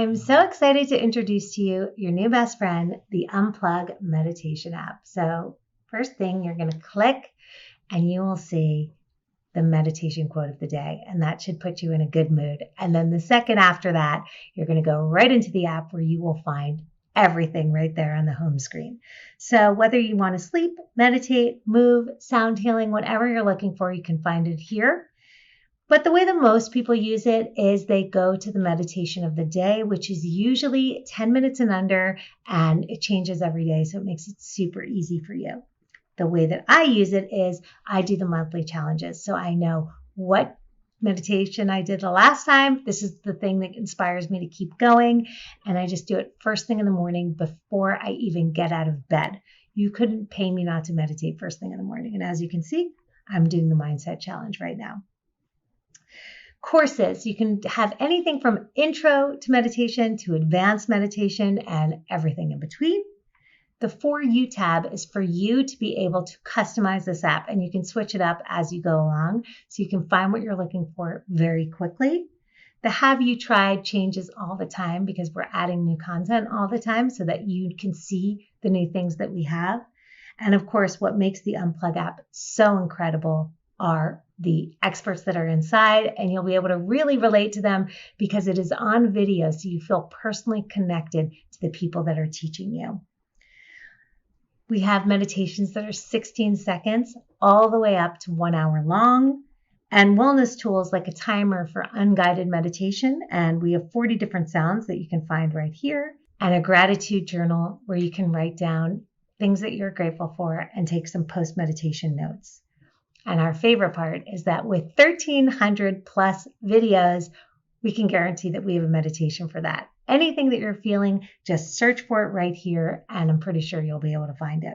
I'm so excited to introduce to you your new best friend, the Unplug meditation app. So first thing, you're going to click and you will see the meditation quote of the day, and that should put you in a good mood. And then the second after that, you're going to go right into the app where you will find everything right there on the home screen. So whether you want to sleep, meditate, move, sound healing, whatever you're looking for, you can find it here. But the way that most people use it is they go to the meditation of the day, which is usually 10 minutes and under, and it changes every day. So it makes it super easy for you. The way that I use it is I do the monthly challenges. So I know what meditation I did the last time. This is the thing that inspires me to keep going. And I just do it first thing in the morning before I even get out of bed. You couldn't pay me not to meditate first thing in the morning. And as you can see, I'm doing the mindset challenge right now. Courses, you can have anything from intro to meditation to advanced meditation and everything in between. The For You tab is for you to be able to customize this app, and you can switch it up as you go along so you can find what you're looking for very quickly. The Have You Tried changes all the time because we're adding new content all the time so that you can see the new things that we have. And of course, what makes the Unplug app so incredible are the experts that are inside, and you'll be able to really relate to them because it is on video, so you feel personally connected to the people that are teaching you. We have meditations that are 16 seconds all the way up to 1 hour long, and wellness tools like a timer for unguided meditation. And we have 40 different sounds that you can find right here, and a gratitude journal where you can write down things that you're grateful for and take some post-meditation notes. And our favorite part is that with 1,300 plus videos, we can guarantee that we have a meditation for that. Anything that you're feeling, just search for it right here, and I'm pretty sure you'll be able to find it.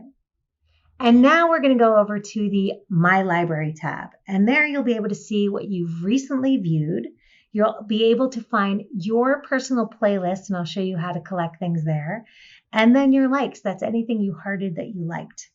And now we're going to go over to the My Library tab, and there you'll be able to see what you've recently viewed. You'll be able to find your personal playlist, and I'll show you how to collect things there. And then your likes, that's anything you hearted that you liked.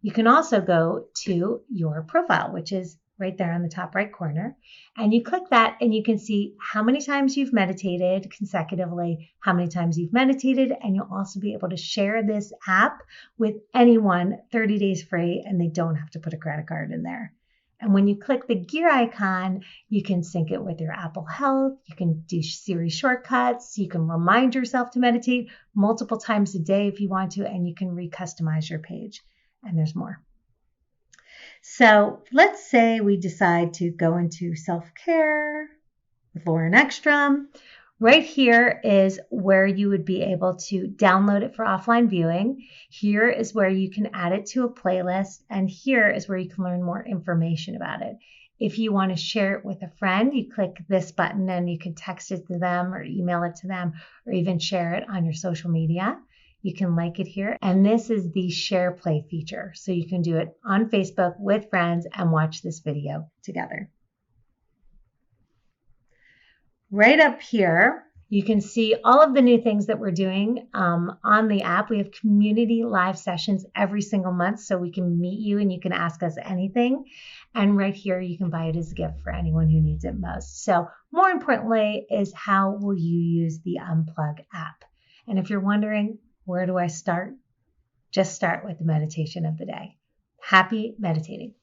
You can also go to your profile, which is right there on the top right corner, and you click that and you can see how many times you've meditated consecutively, how many times you've meditated, and you'll also be able to share this app with anyone 30 days free, and they don't have to put a credit card in there. And when you click the gear icon, you can sync it with your Apple Health, you can do Siri shortcuts, you can remind yourself to meditate multiple times a day if you want to, and you can recustomize your page. And there's more. So let's say we decide to go into self-care with Lauren Ekstrom. Right here is where you would be able to download it for offline viewing. Here is where you can add it to a playlist. And here is where you can learn more information about it. If you want to share it with a friend, you click this button and you can text it to them or email it to them or even share it on your social media. You can like it here. And this is the share play feature. So you can do it on Facebook with friends and watch this video together. Right up here, you can see all of the new things that we're doing on the app. We have community live sessions every single month, so we can meet you and you can ask us anything. And right here, you can buy it as a gift for anyone who needs it most. So more importantly is how will you use the Unplug app? And if you're wondering, where do I start? Just start with the meditation of the day. Happy meditating.